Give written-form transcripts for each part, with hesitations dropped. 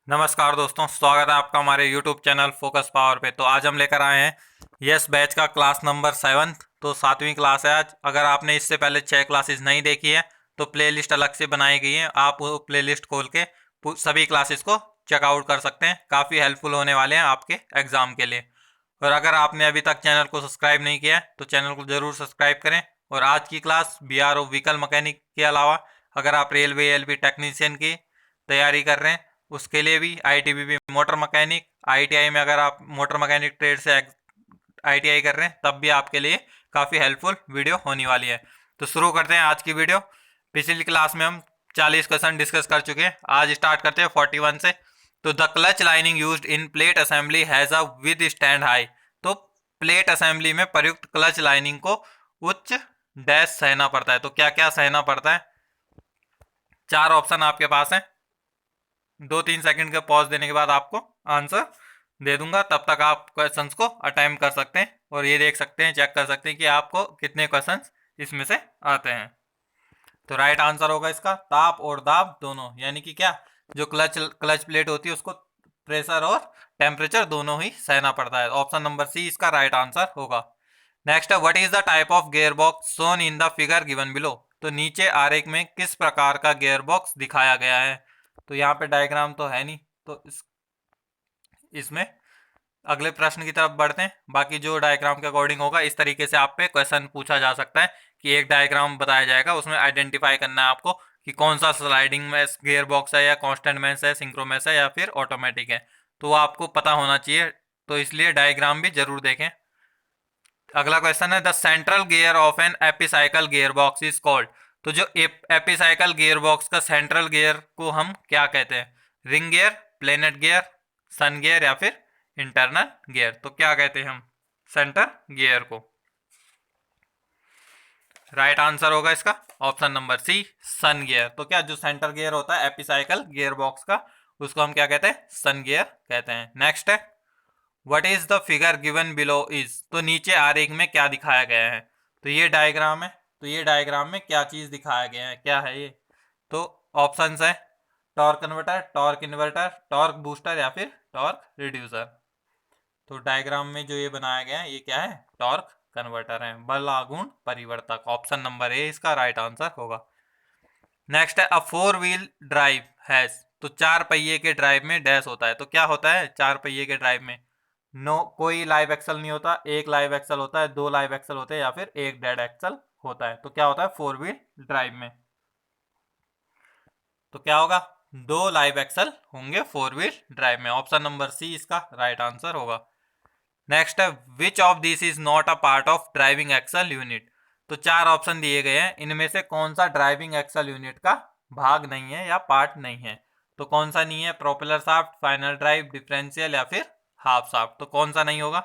नमस्कार दोस्तों, स्वागत है आपका हमारे YouTube चैनल फोकस पावर पे। तो आज हम लेकर आए हैं यस बैच का क्लास नंबर 7। तो 7वीं क्लास है आज। अगर आपने इससे पहले 6 क्लासेस नहीं देखी है तो प्लेलिस्ट अलग से बनाई गई है, आप वो प्लेलिस्ट खोल के सभी क्लासेस को चेकआउट कर सकते हैं। काफ़ी हेल्पफुल होने वाले हैं आपके एग्जाम के लिए। और अगर आपने अभी तक चैनल को सब्सक्राइब नहीं किया है तो चैनल को ज़रूर सब्सक्राइब करें। और आज की क्लास BRO व्हीकल मैकेनिक के अलावा अगर आप रेलवे LP टेक्नीशियन की तैयारी कर रहे हैं उसके लिए भी, ITBP मोटर मैकेनिक, ITI में अगर आप मोटर मैकेनिक ट्रेड से ITI कर रहे हैं तब भी आपके लिए काफ़ी हेल्पफुल वीडियो होने वाली है। तो शुरू करते हैं आज की वीडियो। पिछली क्लास में हम 40 क्वेश्चन डिस्कस कर चुके हैं, आज स्टार्ट करते हैं 41 से। तो the clutch lining used in plate assembly has a with stand high. तो प्लेट असेंबली में प्रयुक्त क्लच लाइनिंग को उच्च डैश सहना पड़ता है। तो क्या क्या सहना पड़ता है? 4 ऑप्शन आपके पास है। 2-3 सेकंड के पॉज देने के बाद आपको आंसर दे दूंगा, तब तक आप क्वेश्चंस को अटेम्प्ट कर सकते हैं और ये देख सकते हैं, चेक कर सकते हैं कि आपको कितने क्वेश्चंस इसमें से आते हैं। तो राइट आंसर होगा इसका ताप और दाब दोनों, यानी कि क्या, जो क्लच प्लेट होती है उसको प्रेशर और टेम्परेचर दोनों ही सहना पड़ता है। ऑप्शन नंबर सी इसका राइट आंसर होगा। नेक्स्ट है, what is the type of gear box shown in the figure given below. तो नीचे आरेख में किस प्रकार का गियर बॉक्स दिखाया गया है? तो यहाँ पे डायग्राम तो है नहीं, तो इसमें अगले प्रश्न की तरफ बढ़ते हैं। बाकी जो डायग्राम के अकॉर्डिंग होगा इस तरीके से आप पे क्वेश्चन पूछा जा सकता है कि एक डायग्राम बताया जाएगा, उसमें आइडेंटिफाई करना है आपको कि कौन सा स्लाइडिंग में गियर बॉक्स है या कांस्टेंट मैस है, सिंक्रोमैस है या फिर ऑटोमेटिक है। तो वो आपको पता होना चाहिए, तो इसलिए डायग्राम भी जरूर देखें। अगला क्वेश्चन है, the central gear of an epicyclic gearbox is called. तो जो एपिसाइकल गियर बॉक्स का सेंट्रल गियर को हम क्या कहते हैं? Ring gear, planet gear, sun gear या फिर इंटरनल गियर। तो क्या कहते हैं हम सेंटर गियर को? राइट आंसर होगा इसका option number C, sun gear. तो क्या जो सेंटर गियर होता है एपिसाइकल गियर बॉक्स का, उसको हम क्या कहते हैं? सन गियर कहते हैं। नेक्स्ट है, what is the figure given below is. तो नीचे आरेख में क्या दिखाया गया है? तो ये डायग्राम है, तो ये डायग्राम में क्या चीज दिखाया गया है, क्या है ये? तो ऑप्शंस है torque converter, torque inverter, torque booster या फिर टॉर्क रिड्यूसर। तो डायग्राम में जो ये बनाया गया है ये क्या है? टॉर्क कन्वर्टर है, बल आघूर्ण परिवर्तक। ऑप्शन नंबर ए इसका राइट आंसर होगा। नेक्स्ट है, अ 4 व्हील ड्राइव हैज। तो 4 पहिए के ड्राइव में डैश होता है। तो क्या होता है 4 पहिए के ड्राइव में? नो, कोई लाइव एक्सल नहीं होता, एक लाइव एक्सल होता है, 2 लाइव एक्सल होते हैं या फिर एक डेड एक्सल होता है। तो क्या होता है 4 व्हील ड्राइव में? तो क्या होगा? 2 लाइव एक्सल होंगे 4 व्हील ड्राइव में। ऑप्शन नंबर सी इसका राइट आंसर होगा। नेक्स्ट है, which of this is not a part of driving axle unit. तो 4 ऑप्शन दिए गए हैं, इनमें से कौन सा ड्राइविंग एक्सल यूनिट का भाग नहीं है या पार्ट नहीं है? तो कौन सा नहीं है? Propeller shaft, final drive, differential या फिर हाफ शाफ्ट। तो कौन सा नहीं होगा?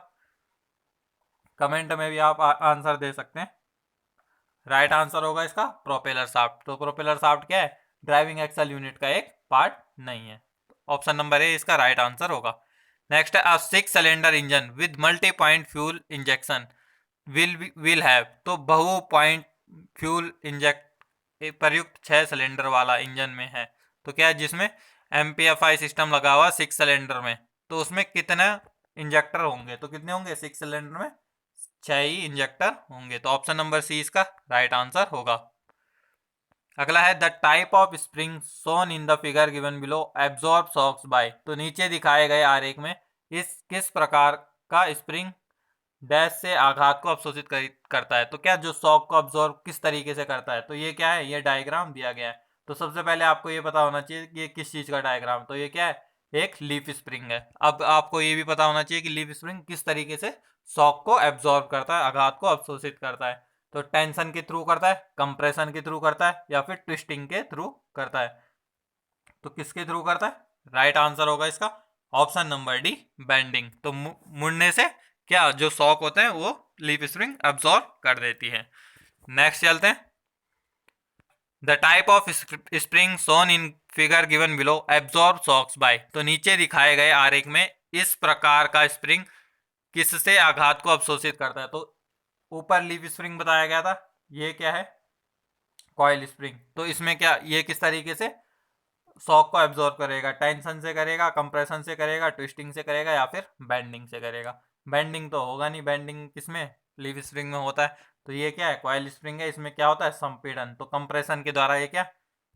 कमेंट में भी आप आंसर दे सकते हैं। राइट आंसर होगा इसका प्रोपेलर शाफ्ट। तो प्रोपेलर शाफ्ट क्या है? ड्राइविंग एक्सल यूनिट का एक पार्ट नहीं है। ऑप्शन नंबर ए इसका राइट आंसर होगा। नेक्स्ट है, अ 6 cylinder engine with multi point fuel injection will have. तो बहु पॉइंट फ्यूल इंजेक्ट प्रयुक्त 6 सिलेंडर वाला इंजन में है। तो क्या है जिसमें MPFI सिस्टम लगा हुआ 6 सिलेंडर में, तो उसमें कितने इंजेक्टर होंगे? तो कितने होंगे 6 सिलेंडर में? 6 ही इंजेक्टर होंगे। तो ऑप्शन नंबर सी इसका राइट आंसर होगा। अगला है, the type of spring shown in the figure given below absorb shocks by. तो नीचे दिखाए गए आरेख में इस किस प्रकार का स्प्रिंग डैश से आघात को अवशोषित करता है? तो क्या जो शॉक को अब्जॉर्ब किस तरीके से करता है? तो ये क्या है? ये डायग्राम दिया गया है। तो सबसे पहले आपको ये पता होना चाहिए कि ये किस चीज का डायग्राम। तो ये क्या है? एक लीफ स्प्रिंग है। अब आपको ये भी पता होना चाहिए कि लीफ स्प्रिंग किस तरीके से शॉक को एब्जॉर्ब करता है, आघात को अवशोषित करता है। तो टेंशन के थ्रू करता है, कंप्रेशन के थ्रू करता है या फिर ट्विस्टिंग के थ्रू करता है? तो किसके थ्रू करता है? राइट आंसर होगा इसका ऑप्शन नंबर डी, बेंडिंग। तो मुड़ने से क्या जो शॉक होते हैं वो लीफ स्प्रिंग अब्सॉर्ब कर देती है। नेक्स्ट चलते हैं, the type of spring shown in figure given below absorb shocks by. तो नीचे दिखाए गए आरेख में इस प्रकार का स्प्रिंग किससे आघात को अवशोषित करता है? तो ऊपर लीफ स्प्रिंग बताया गया था, ये क्या है? Coil spring. तो इसमें क्या ये किस तरीके से शॉक को एब्जॉर्ब करेगा? टेंशन से करेगा, कंप्रेशन से करेगा, ट्विस्टिंग से करेगा या फिर बेंडिंग से करेगा? बेंडिंग तो होगा नहीं, बेंडिंग किसमें, लीफ स्प्रिंग में होता है। तो ये क्या है, कॉइल स्प्रिंग है, इसमें क्या होता है, संपीड़न। तो कंप्रेशन के द्वारा ये क्या,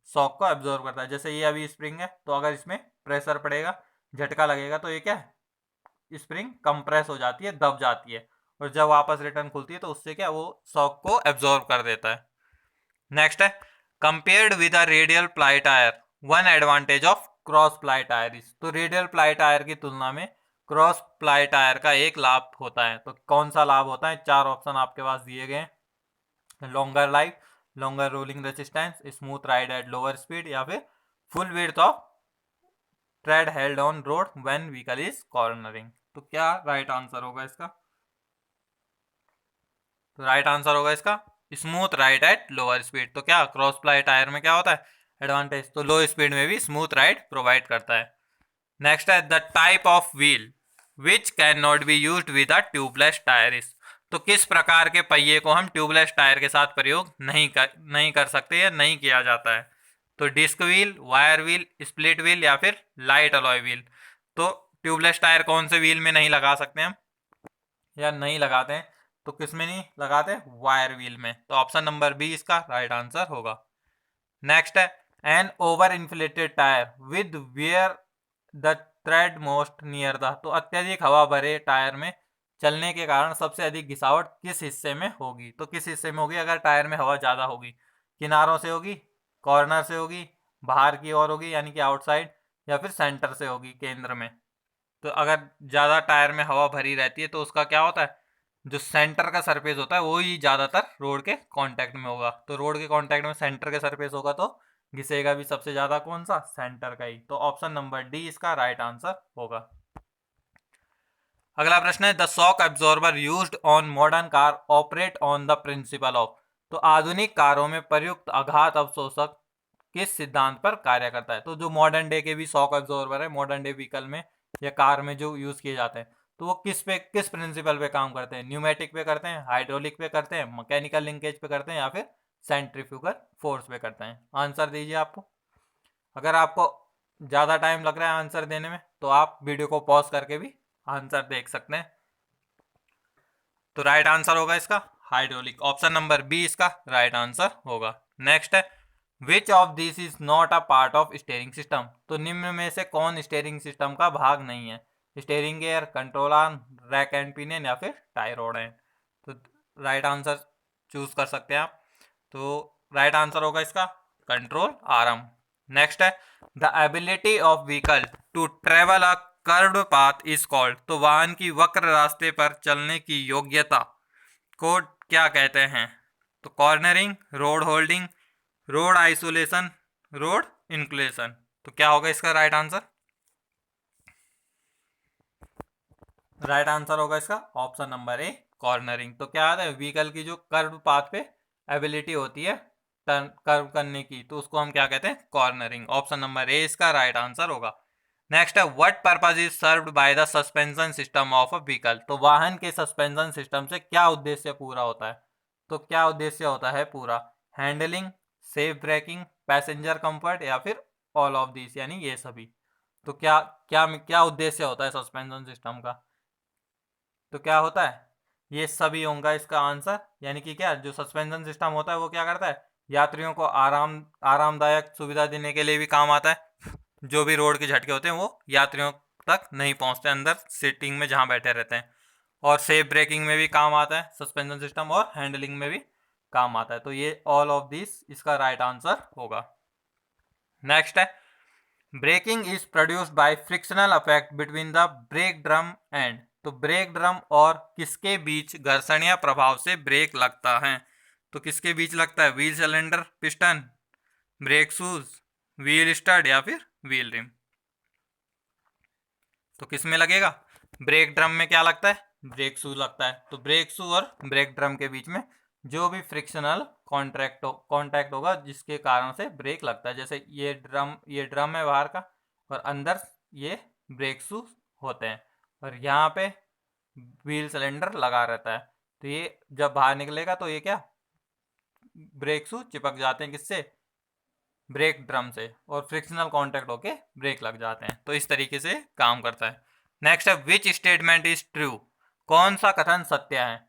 शॉक को एब्जॉर्ब करता है। जैसे ये अभी स्प्रिंग है, तो अगर इसमें प्रेशर पड़ेगा, झटका लगेगा, तो ये क्या है, स्प्रिंग कंप्रेस हो जाती है, दब जाती है, और जब वापस रिटर्न खुलती है तो उससे क्या, वो शॉक को एब्जॉर्ब कर देता है। नेक्स्ट है, compared with a radial ply tyre, one advantage of cross ply tyre is. तो रेडियल प्लाई टायर की तुलना में क्रॉस प्लाई टायर का एक लाभ होता है। तो कौन सा लाभ होता है? 4 ऑप्शन आपके पास दिए गए हैं। Longer life, longer rolling resistance, smooth ride at lower speed या फिर full width of trade held on road when vehicle is cornering. तो क्या राइट आंसर होगा इसका? तो राइट आंसर होगा इसका smooth ride at lower speed. तो क्या क्रॉस प्लाई टायर में क्या होता है, एडवांटेज, तो लो स्पीड में भी स्मूथ राइड प्रोवाइड करता है। नेक्स्ट है, the type of wheel which can not be used with a tubeless tyre is. तो किस प्रकार के पहिए को हम ट्यूबलेस टायर के साथ प्रयोग नहीं कर सकते या नहीं किया जाता है? तो disc wheel, wire wheel, split wheel या फिर लाइट अलॉय व्हील। तो ट्यूबलेस टायर कौन से व्हील में नहीं लगा सकते हम या नहीं लगाते हैं? तो किस में नहीं लगाते? वायर व्हील में। तो ऑप्शन नंबर बी इसका राइट आंसर होगा। नेक्स्ट है, an over inflated tyre with wear the thread most near the. तो अत्यधिक हवा भरे टायर में चलने के कारण सबसे अधिक घिसावट किस हिस्से में होगी? तो किस हिस्से में होगी अगर टायर में हवा ज़्यादा होगी? किनारों से होगी, कॉर्नर से होगी, बाहर की ओर होगी यानी कि आउटसाइड, या फिर सेंटर से होगी, केंद्र में? तो अगर ज़्यादा टायर में हवा भरी रहती है तो उसका क्या होता है, जो सेंटर का सरफेस होता है वो ही ज़्यादातर रोड के कांटेक्ट में होगा। तो रोड के कांटेक्ट में सेंटर के सरफेस होगा तो घिसेगा भी सबसे ज़्यादा कौन सा, सेंटर का ही। तो ऑप्शन नंबर डी इसका राइट आंसर होगा। अगला प्रश्न है, the shock absorber used on modern car operate on the principle of. तो आधुनिक कारों में प्रयुक्त आघात अवशोषक किस सिद्धांत पर कार्य करता है? तो जो मॉडर्न डे के भी शॉक एब्जॉर्बर है, मॉडर्न डे व्हीकल में या कार में जो यूज किए जाते हैं, तो वो किस प्रिंसिपल पे काम करते हैं? न्यूमेटिक पे करते हैं, हाइड्रोलिक पे करते हैं, मैकेनिकल लिंकेज पे करते हैं या फिर सेंट्रीफ्यूगल फोर्स पे करते हैं? आंसर दीजिए आपको। अगर आपको ज़्यादा टाइम लग रहा है आंसर देने में तो आप वीडियो को पॉज करके भी आंसर देख सकते हैं। तो राइट आंसर होगा इसका हाइड्रोलिक। ऑप्शन नंबर बी इसका राइट आंसर होगा। नेक्स्ट है, which of this is not a part of steering system. तो निम्न में से कौन स्टेयरिंग सिस्टम का भाग नहीं है? Steering gear, control arm, rack and pinion या फिर टाई रॉड एंड। तो राइट आंसर चूज कर सकते हैं आप। तो राइट आंसर होगा इसका कंट्रोल आर्म। नेक्स्ट है, the ability of vehicle to travel a curved path is called. तो वाहन की वक्र रास्ते पर चलने की योग्यता को क्या कहते हैं? तो cornering, road holding, road isolation, road inclination. तो क्या होगा इसका राइट आंसर? राइट आंसर होगा इसका ऑप्शन नंबर ए, कॉर्नरिंग। तो क्या है, व्हीकल की जो कर्व पाथ पे एबिलिटी होती है टर्न कर्व करने की, तो उसको हम क्या कहते हैं, कॉर्नरिंग। ऑप्शन नंबर ए इसका राइट आंसर होगा। नेक्स्ट है, what purpose is served by the suspension system of a vehicle. तो वाहन के सस्पेंशन सिस्टम से क्या उद्देश्य पूरा होता है? तो क्या उद्देश्य होता है पूरा? Handling, safe braking, passenger comfort या फिर ऑल ऑफ दिस, यानी ये सभी। तो क्या क्या क्या उद्देश्य होता है सस्पेंशन सिस्टम का? तो क्या होता है, ये सभी होगा इसका आंसर। यानी कि क्या, जो सस्पेंशन सिस्टम होता है वो क्या करता है, यात्रियों को आरामदायक सुविधा देने के लिए भी काम आता है। जो भी रोड के झटके होते हैं वो यात्रियों तक नहीं पहुंचते अंदर सीटिंग में जहां बैठे रहते हैं। और सेफ ब्रेकिंग में भी काम आता है सस्पेंशन सिस्टम, और हैंडलिंग में भी काम आता है। तो ये ऑल ऑफ दिस इसका राइट आंसर होगा। नेक्स्ट है, braking is produced by frictional affect between the brake drum and. तो ब्रेक ड्रम और किसके बीच घर्षणीय प्रभाव से ब्रेक लगता है? तो किसके बीच लगता है? Wheel cylinder, piston, brake shoes, wheel stud या फिर व्हील रिम। तो किस में लगेगा? ब्रेक ड्रम में क्या लगता है? ब्रेक शू लगता है। तो ब्रेक शू और ब्रेक ड्रम के बीच में जो भी फ्रिक्शनल कॉन्टैक्ट होगा जिसके कारण से ब्रेक लगता है, जैसे ये ड्रम है बाहर का और अंदर ये ब्रेक शू होते हैं, और यहाँ पे व्हील सिलेंडर लगा रहता है। तो ये जब बाहर निकलेगा तो ये क्या, ब्रेक शू चिपक जाते हैं किससे? ब्रेक ड्रम से और फ्रिक्शनल कांटेक्ट होके ब्रेक लग जाते हैं। तो इस तरीके से काम करता है। नेक्स्ट है विच स्टेटमेंट इज ट्रू, कौन सा कथन सत्य है।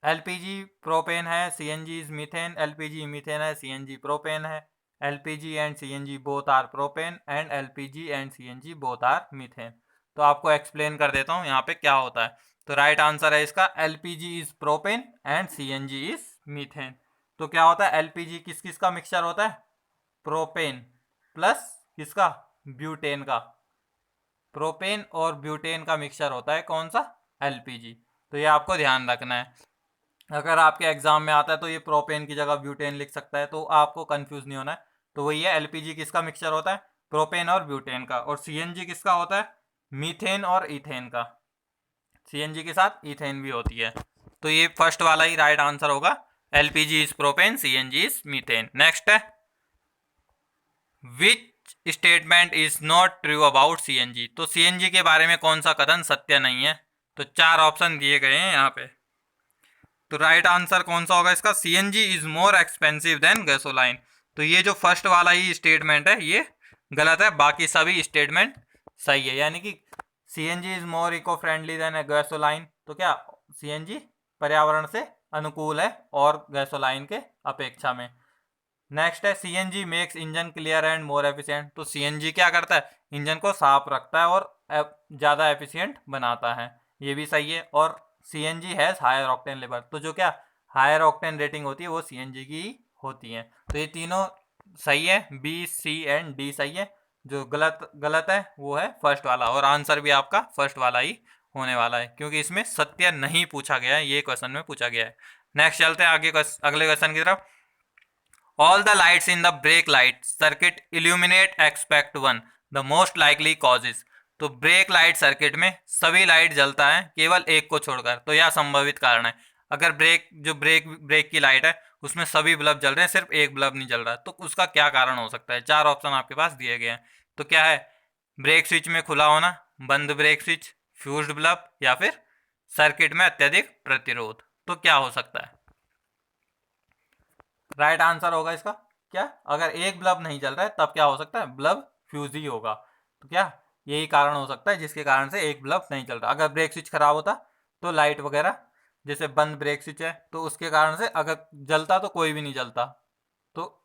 एलपीजी प्रोपेन है, CNG is methane, LPG methane है, सीएनजी प्रोपेन है, LPG and CNG both are propane and LPG and CNG both are methane. तो आपको एक्सप्लेन कर देता हूँ यहाँ पे क्या होता है। तो राइट आंसर है इसका LPG is propane and CNG is methane. तो क्या होता है, एलपीजी किस किस का मिक्सचर होता है, प्रोपेन प्लस किसका, ब्यूटेन का। प्रोपेन और ब्यूटेन का मिक्सचर होता है कौन सा, एलपीजी। तो ये आपको ध्यान रखना है। अगर आपके एग्जाम में आता है तो ये प्रोपेन की जगह ब्यूटेन लिख सकता है, तो आपको कंफ्यूज नहीं होना है। तो वही है, एलपीजी किसका मिक्सचर होता है, प्रोपेन और ब्यूटेन का। और सीएनजी किसका होता है, मीथेन और इथेन का। सीएनजी के साथ इथेन भी होती है। तो ये फर्स्ट वाला ही राइट आंसर होगा, LPG is propane, CNG is methane. Next है which statement is not true about CNG. तो सीएनजी के बारे में कौन सा कथन सत्य नहीं है। तो 4 ऑप्शन दिए गए हैं यहाँ पे। तो राइट आंसर कौन सा होगा इसका, CNG is more expensive than gasoline. तो ये जो फर्स्ट वाला ही स्टेटमेंट है ये गलत है, बाकी सभी स्टेटमेंट सही है। यानी कि CNG is more eco friendly than gasoline. तो क्या सीएनजी पर्यावरण से अनुकूल है और गैसोलाइन के अपेक्षा में। नेक्स्ट है CNG makes engine clear and more efficient. तो सीएनजी क्या करता है, इंजन को साफ रखता है और ज़्यादा एफिशिएंट बनाता है, ये भी सही है। और CNG has higher octane level. तो जो क्या हायर ऑक्टेन रेटिंग होती है वो सीएनजी की ही होती है। तो ये तीनों सही है, बी सी एंड डी सही है। जो गलत है वो है फर्स्ट वाला, और आंसर भी आपका फर्स्ट वाला ही होने वाला है क्योंकि इसमें सत्य नहीं पूछा गया है, ये क्वेश्चन में पूछा गया है। नेक्स्ट चलते हैं आगे अगले क्वेश्चन की तरफ। All the lights in the brake light circuit illuminate except one. The most likely causes. तो ब्रेक लाइट सर्किट में सभी लाइट जलता है केवल एक को छोड़कर। तो यह संभावित कारण है। अगर ब्रेक की लाइट है उसमें सभी बल्ब जल रहे हैं, सिर्फ एक बल्ब नहीं जल रहा है, तो उसका क्या कारण हो सकता है। 4 ऑप्शन आपके पास दिए गए हैं। तो क्या है, ब्रेक स्विच में खुला होना, बंद ब्रेक स्विच, फ्यूज्ड बल्ब, या फिर सर्किट में अत्यधिक प्रतिरोध। तो क्या हो सकता है, राइट आंसर होगा इसका क्या, अगर एक बल्ब नहीं जल रहा है तब क्या हो सकता है, बल्ब फ्यूज ही होगा। तो क्या यही कारण हो सकता है जिसके कारण से एक बल्ब नहीं जल रहा। अगर ब्रेक स्विच खराब होता तो लाइट वगैरह, जैसे बंद ब्रेक स्विच है तो उसके कारण से अगर जलता तो कोई भी नहीं जलता। तो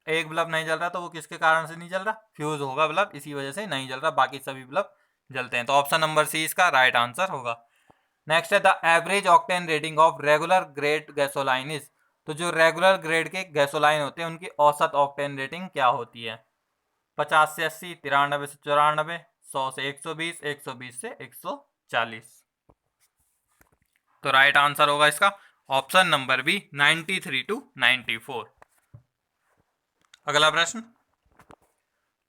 एक बल्ब नहीं जल रहा तो वो किसके कारण से नहीं जल रहा, फ्यूज होगा बल्ब, इसी वजह से नहीं जल रहा, बाकी सभी बल्ब जलते हैं। तो ऑप्शन नंबर सी इसका राइट आंसर होगा। नेक्स्ट है the average octane rating of regular grade gasoline is. तो जो रेगुलर ग्रेड के गैसोलाइन होते हैं उनकी औसत ऑक्टेन रेटिंग क्या होती है, 50 से 80, 93 से 94, 100 से 120, 120 से 140। तो राइट आंसर होगा इसका ऑप्शन नंबर बी 93 to 94। अगला प्रश्न,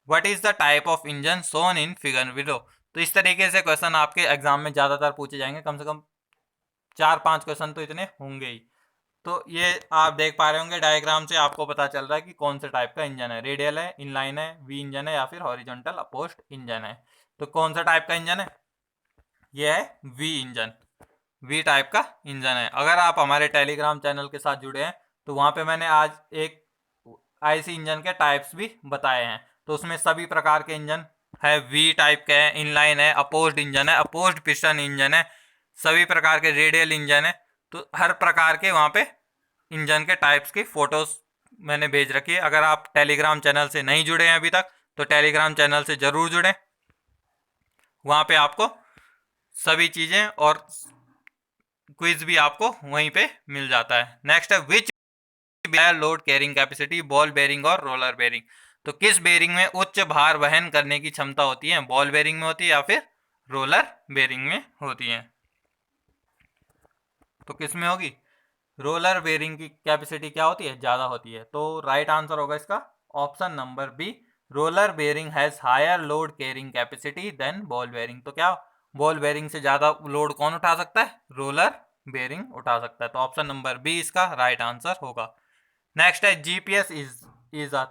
what is the type of engine shown in figure below. तो इस तरीके से क्वेश्चन आपके एग्जाम में ज्यादातर पूछे जाएंगे, कम से कम 4-5 क्वेश्चन तो इतने होंगे ही। तो ये आप देख पा रहे होंगे डायग्राम से, आपको पता चल रहा है कि कौन से टाइप का इंजन है, रेडियल है, इनलाइन है, वी इंजन है, या फिर हॉरिजॉन्टल अपोस्ट इंजन है। तो कौन सा टाइप का इंजन है, ये है वी इंजन, वी टाइप का इंजन है। अगर आप हमारे टेलीग्राम चैनल के साथ जुड़े हैं तो वहाँ पे मैंने आज एक आईसी इंजन के टाइप्स भी बताए हैं। तो उसमें सभी प्रकार के इंजन है, वी टाइप के हैं, इनलाइन है, अपोज्ड इंजन है, अपोज्ड पिस्टन इंजन है, सभी प्रकार के रेडियल इंजन है। तो हर प्रकार के वहाँ पे इंजन के टाइप्स की फोटोज मैंने भेज रखी है। अगर आप टेलीग्राम चैनल से नहीं जुड़े हैं अभी तक तो टेलीग्राम चैनल से जरूर जुड़ें, वहाँ पे आपको सभी चीज़ें और क्विज भी आपको वहीं पे मिल जाता है। नेक्स्ट है which load carrying capacity, ball bearing और रोलर बेरिंग। तो किस बेरिंग में उच्च भार वहन करने की क्षमता होती है, बॉल बेरिंग में होती है या फिर रोलर बेरिंग में होती है। तो किस में होगी, रोलर बेरिंग की कैपेसिटी क्या होती है, ज़्यादा होती है। तो राइट आंसर होगा इसका option number B, roller bearing has higher load carrying capacity than ball bearing. तो क्या बॉल बेरिंग से ज़्यादा लोड कौन उठा सकता है, रोलर बेरिंग उठा सकता है। तो ऑप्शन नंबर बी इसका राइट आंसर होगा। नेक्स्ट है जीपीएस इज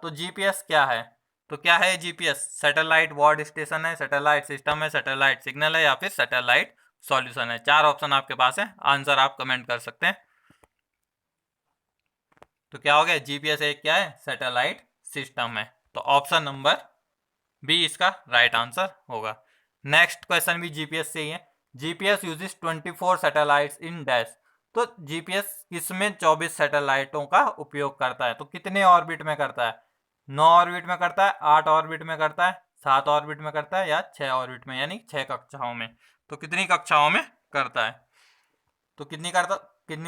तो जीपीएस क्या है। तो क्या है जीपीएस, सैटेलाइट वर्ल्ड स्टेशन है, सैटेलाइट सिस्टम है, सैटेलाइट सिग्नल है, या फिर सैटेलाइट सॉल्यूशन है। 4 ऑप्शन आपके पास है, आंसर आप कमेंट कर सकते हैं। तो क्या हो गया, जीपीएस एक क्या है, सैटेलाइट सिस्टम है। तो ऑप्शन नंबर बी इसका राइट आंसर होगा। नेक्स्ट क्वेश्चन भी जीपीएस से ही है। GPS uses 24 satellites in dash. तो जीपीएस किसमें 24 सैटेलाइटों का उपयोग करता है, तो कितने ऑर्बिट में करता है, 9 ऑर्बिट में करता है, 8 ऑर्बिट में करता है, 7 ऑर्बिट में करता है, या 6 ऑर्बिट में, यानी 6 कक्षाओं में। तो कितनी कक्षाओं में करता है, तो कितनी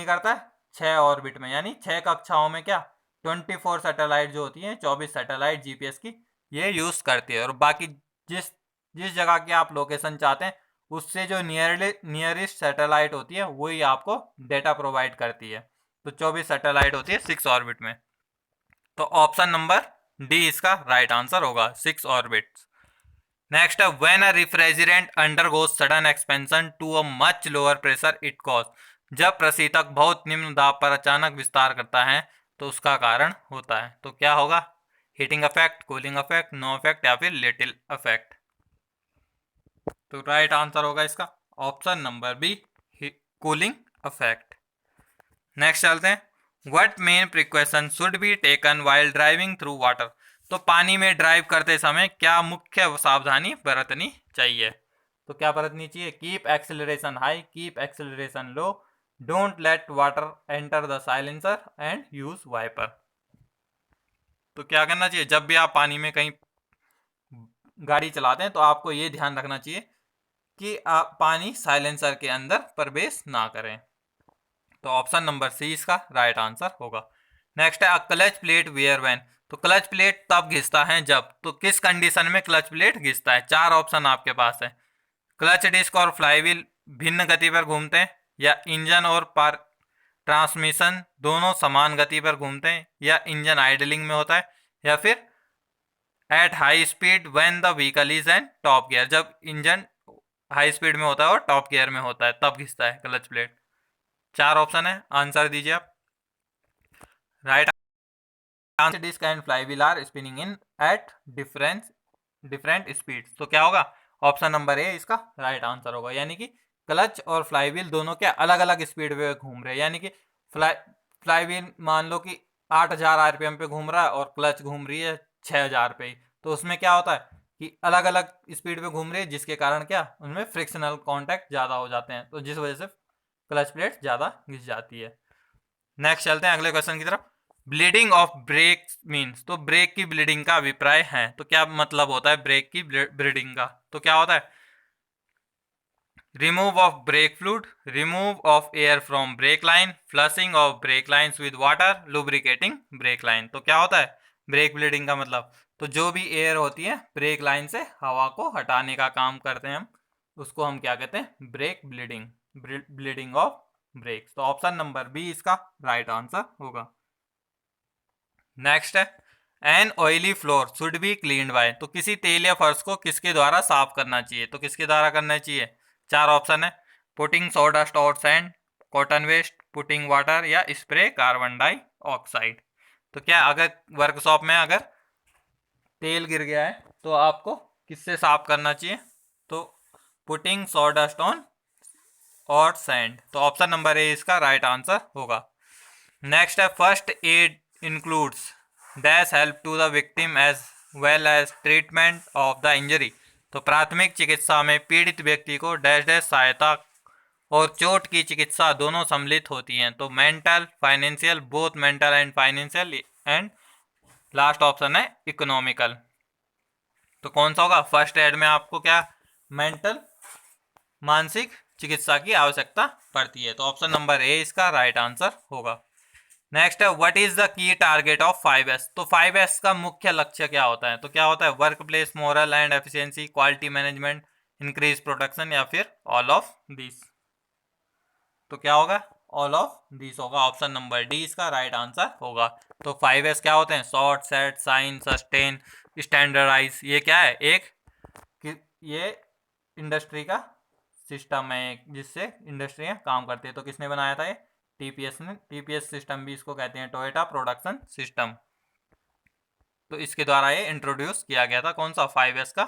करता है, 6 ऑर्बिट में, यानी 6 कक्षाओं में क्या 24 सैटेलाइट जो होती है, 24 सैटेलाइट जीपीएस की ये यूज करती है। और बाकी जिस जिस जगह की आप लोकेशन चाहते हैं उससे जो नियरेस्ट सैटेलाइट होती है वही आपको डेटा प्रोवाइड करती है। तो 24 सैटेलाइट होती है 6 ऑर्बिट में। तो ऑप्शन नंबर डी इसका राइट आंसर होगा, 6 ऑर्बिट्स। नेक्स्ट है, when a refrigerant undergoes sudden expansion to a much lower pressure it cause. जब प्रशीतक बहुत निम्न दाब पर अचानक विस्तार करता है तो उसका कारण होता है। तो क्या होगा, heating effect, cooling effect, no effect, या फिर लिटिल इफेक्ट। तो राइट आंसर होगा इसका option number B, cooling effect. Next चलते हैं, what main precaution should be taken while driving through water. तो पानी में ड्राइव करते समय क्या मुख्य सावधानी बरतनी चाहिए, तो क्या बरतनी चाहिए, keep acceleration high, keep acceleration low, don't let water enter the silencer and use wiper. तो क्या करना चाहिए, जब भी आप पानी में कहीं गाड़ी चलाते हैं तो आपको ये ध्यान रखना चाहिए कि आप पानी साइलेंसर के अंदर प्रवेश ना करें। तो ऑप्शन नंबर सी इसका राइट आंसर होगा। नेक्स्ट है, a clutch plate wear when. तो क्लच प्लेट तब घिसता है जब, तो किस कंडीशन में क्लच प्लेट घिसता है, 4 ऑप्शन आपके पास है। क्लच डिस्क और फ्लाईव्हील भिन्न गति पर घूमते हैं, या इंजन और पार ट्रांसमिशन दोनों समान गति पर घूमते हैं, या इंजन आइडलिंग में होता है, या फिर at high speed when the vehicle is an top gear. जब इंजन हाई स्पीड में होता है और टॉप गियर में होता है तब घिसता है क्लच प्लेट। 4 ऑप्शन है, आंसर दीजिए आप। Right answer, disc and flywheel are spinning in at different speed. तो क्या होगा, ऑप्शन नंबर ए इसका राइट आंसर होगा, यानी कि क्लच और फ्लाईव्हील दोनों क्या अलग अलग स्पीड पे घूम रहे हैं। यानी कि फ्लाईव्हील मान लो कि 8000 आरपीएम पे घूम रहा है और क्लच घूम रही है 6000 पे ही, तो उसमें क्या होता है कि अलग अलग स्पीड पे घूम रही है, जिसके कारण क्या उनमें फ्रिक्शनल कॉन्टैक्ट ज़्यादा हो जाते हैं, तो जिस वजह से क्लच प्लेट ज़्यादा घिस जाती है। नेक्स्ट चलते हैं अगले क्वेश्चन की तरफ। ब्लीडिंग ऑफ ब्रेक मीन्स, तो ब्रेक की ब्लीडिंग का अभिप्राय है, तो क्या मतलब होता है ब्रेक की ब्लीडिंग का, तो क्या होता है, remove of brake fluid, remove of air from brake line, flushing of brake lines with water, lubricating brake line. तो क्या होता है ब्रेक ब्लीडिंग का मतलब, तो जो भी एयर होती है ब्रेक लाइन से हवा को हटाने का काम करते हैं हम, उसको हम क्या कहते हैं, brake bleeding, bleeding of brake. तो ऑप्शन नंबर बी इसका राइट आंसर होगा। नेक्स्ट है, an oily floor should be cleaned by. तो किसी तेल या फर्श को किसके द्वारा साफ करना चाहिए, तो किसके द्वारा करना चाहिए, 4 ऑप्शन है, पुटिंग सॉडस्ट और sand, cotton waste, putting water, या स्प्रे कार्बन डाइऑक्साइड। तो क्या अगर वर्कशॉप में अगर तेल गिर गया है तो आपको किससे साफ करना चाहिए, तो पुटिंग सॉडस्ट ऑन और सैंड। तो ऑप्शन नंबर ए इसका राइट आंसर होगा। नेक्स्ट है, first aid includes dash help to the victim as well as treatment of the injury. तो प्राथमिक चिकित्सा में पीड़ित व्यक्ति को डैश डैश सहायता और चोट की चिकित्सा दोनों सम्मिलित होती हैं। तो mental, financial, both mental and financial, and last option है इकोनॉमिकल। तो कौन सा होगा, फर्स्ट एड में आपको क्या मेंटल, मानसिक चिकित्सा की आवश्यकता पड़ती है। तो ऑप्शन नंबर ए इसका राइट आंसर होगा। नेक्स्ट है, what is the key target of 5S। तो 5S का मुख्य लक्ष्य क्या होता है, तो क्या होता है, work place moral and efficiency, quality management, increase production, या फिर ऑल ऑफ दिस। तो क्या होगा, ऑल ऑफ दिस होगा, ऑप्शन नंबर डी इसका राइट आंसर होगा। तो 5S क्या होते हैं, short, set, sign, sustain, standardise. ये क्या है, ये इंडस्ट्री का सिस्टम है जिससे इंडस्ट्रियां काम करती है। तो किसने बनाया था, ये टीपीएस ने। टीपीएस सिस्टम भी इसको कहते हैं, टोयोटा प्रोडक्शन सिस्टम। तो इसके द्वारा ये इंट्रोड्यूस किया गया था, कौन सा, 5S का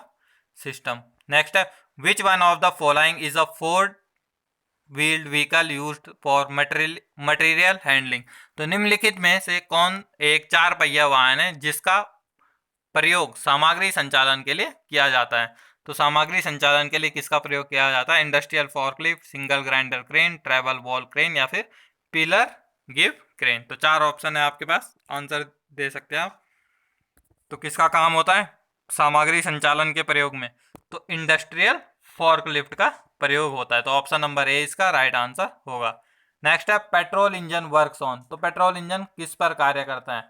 सिस्टम। नेक्स्ट है, which one of the following is a Ford wheeled vehicle used for material handling. तो निम्नलिखित में से कौन एक 4 पहिया वाहन है जिसका प्रयोग सामग्री संचालन के लिए किया जाता है? तो सामग्री संचालन के लिए किसका प्रयोग किया जाता है? Industrial forklift, single grinder crane, travel wall crane या फिर पिलर गिव क्रेन। तो 4 ऑप्शन है आपके पास, आंसर दे सकते हैं आप। तो किसका काम होता है सामग्री संचालन के प्रयोग में? तो इंडस्ट्रियल फोर्कलिफ्ट का प्रयोग होता है। तो ऑप्शन नंबर ए इसका राइट आंसर होगा। नेक्स्ट है पेट्रोल इंजन वर्क्स ऑन। तो पेट्रोल इंजन किस पर कार्य करता है?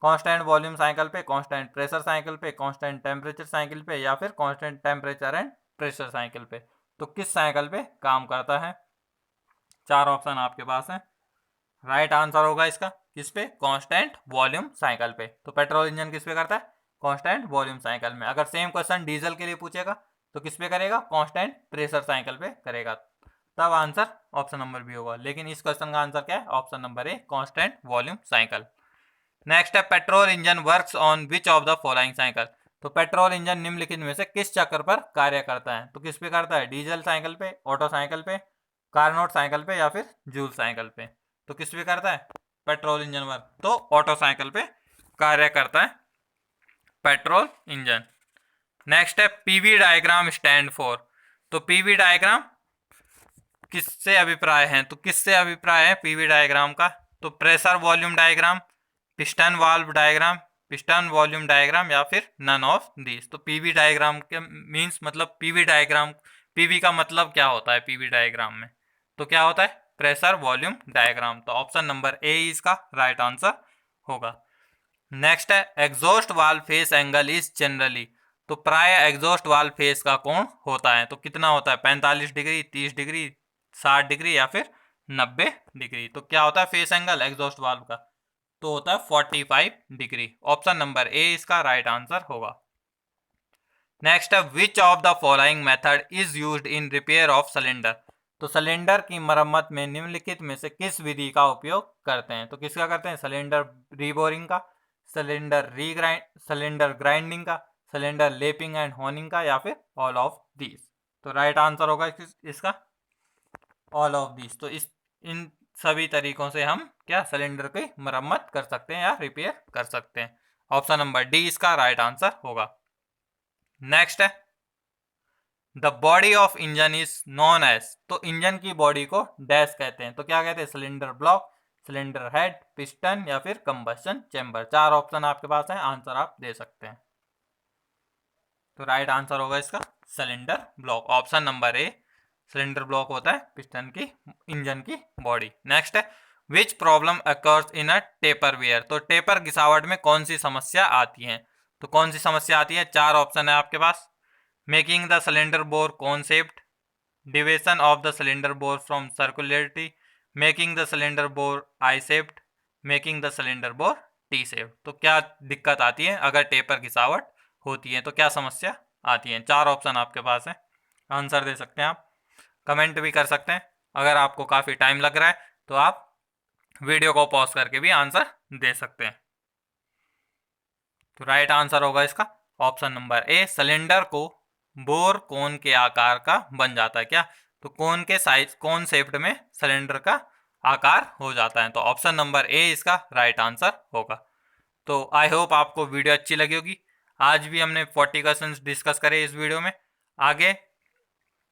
कांस्टेंट वॉल्यूम साइकिल पे, कांस्टेंट प्रेशर साइकिल पे, कांस्टेंट टेम्परेचर साइकिल पे या फिर constant temperature and pressure cycle पे। तो किस साइकिल पे काम करता है? 4 ऑप्शन आपके पास है। राइट आंसर होगा इसका किस पे? कांस्टेंट वॉल्यूम साइकिल पे। तो पेट्रोल इंजन किस पे करता है? कांस्टेंट वॉल्यूम साइकिल में। अगर सेम क्वेश्चन डीजल के लिए पूछेगा तो किस पे करेगा? कांस्टेंट प्रेशर साइकिल पे करेगा, तब आंसर ऑप्शन नंबर बी होगा। लेकिन इस क्वेश्चन का आंसर क्या है? Option number A, constant volume cycle. Next है petrol engine works on which of the following cycle. तो पेट्रोल इंजन निम्नलिखित में से किस चक्र पर कार्य करता है? तो किस पे करता है? डीजल साइकिल पे, ऑटो साइकिल पे, कार्नोट साइकिल पे या फिर जूल साइकिल पे। तो किस पे करता है पेट्रोल इंजन वर्क? तो ऑटो साइकिल पे कार्य करता है पेट्रोल इंजन। नेक्स्ट है पीवी डायग्राम स्टैंड फॉर। तो पीवी डायग्राम किससे अभिप्राय है? तो किससे अभिप्राय है पीवी डायग्राम का? तो pressure volume diagram, piston valve diagram, piston volume diagram या फिर नन ऑफ दिस। तो पीवी डायग्राम के मींस मतलब पीवी डायग्राम, पीवी का मतलब क्या होता है पीवी डायग्राम में? तो क्या होता है? Pressure volume diagram. तो ऑप्शन नंबर ए इसका राइट आंसर होगा। नेक्स्ट है exhaust valve face angle is generally. तो प्राय एग्जॉस्ट वाल्व फेस का कोण होता है तो कितना होता है? 45 डिग्री, 30 डिग्री, 60 डिग्री या फिर 90 डिग्री। तो क्या होता है फेस एंगल एग्जॉस्ट वाल्व का? तो होता है 45 डिग्री। ऑप्शन नंबर ए इसका राइट आंसर होगा। नेक्स्ट है which of the following method is used in repair of cylinder. तो सिलेंडर की मरम्मत में निम्नलिखित में से किस विधि का उपयोग करते हैं? तो किसका करते हैं? सिलेंडर रीबोरिंग का, सिलेंडर ग्राइंडिंग का, सिलेंडर लेपिंग एंड होनिंग का या फिर ऑल ऑफ दीज। तो राइट आंसर होगा इसका ऑल ऑफ दीज। तो इन सभी तरीकों से हम क्या सिलेंडर की मरम्मत कर सकते हैं या रिपेयर कर सकते हैं। ऑप्शन नंबर डी इसका राइट आंसर होगा। नेक्स्ट है the body of engine is known as. तो इंजन की बॉडी को डैश कहते हैं। तो क्या कहते हैं? Cylinder block, cylinder head, piston या फिर कंबस्शन चैम्बर। 4 ऑप्शन आपके पास है, आंसर आप दे सकते हैं। तो राइट आंसर होगा इसका cylinder block. Option number A cylinder block होता है पिस्टन की इंजन की बॉडी। नेक्स्ट है which problem occurs in a taper wear. तो टेपर घिसावट में कौन सी समस्या आती है? तो कौन सी समस्या आती है? 4 ऑप्शन है आपके पास। Making the cylinder bore cone shaped, deviation of the cylinder bore from circularity, making the cylinder bore I shaped, making the cylinder bore T shaped. तो क्या दिक्कत आती है अगर टेपर घिसावट होती है? तो क्या समस्या आती है? 4 ऑप्शन आपके पास है, आंसर दे सकते हैं आप। कमेंट भी कर सकते हैं। अगर आपको काफ़ी टाइम लग रहा है तो आप वीडियो को पॉज करके भी आंसर दे सकते हैं। तो राइट आंसर होगा इसका ऑप्शन नंबर ए, सिलेंडर को बोर कोन के आकार का बन जाता है। क्या? तो कोन के साइज, कोन शेप्ड में सिलेंडर का आकार हो जाता है। तो ऑप्शन नंबर ए इसका राइट आंसर होगा। तो आई होप आपको वीडियो अच्छी लगी होगी। आज भी हमने 40 क्वेश्चंस डिस्कस करे इस वीडियो में। आगे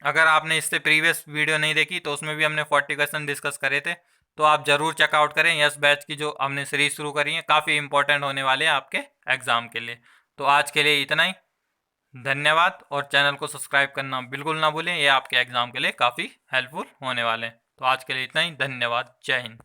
अगर आपने इससे प्रीवियस वीडियो नहीं देखी तो उसमें भी हमने 40 क्वेश्चन डिस्कस करे थे, तो आप ज़रूर चेकआउट करें। यस बैच की जो हमने सीरीज शुरू करी है काफ़ी इंपॉर्टेंट होने वाले हैं आपके एग्ज़ाम के लिए। तो आज के लिए इतना ही, धन्यवाद। और चैनल को सब्सक्राइब करना बिल्कुल ना भूलें, ये आपके एग्ज़ाम के लिए काफ़ी हेल्पफुल होने वाले हैं। तो आज के लिए इतना ही, धन्यवाद, जय हिंद।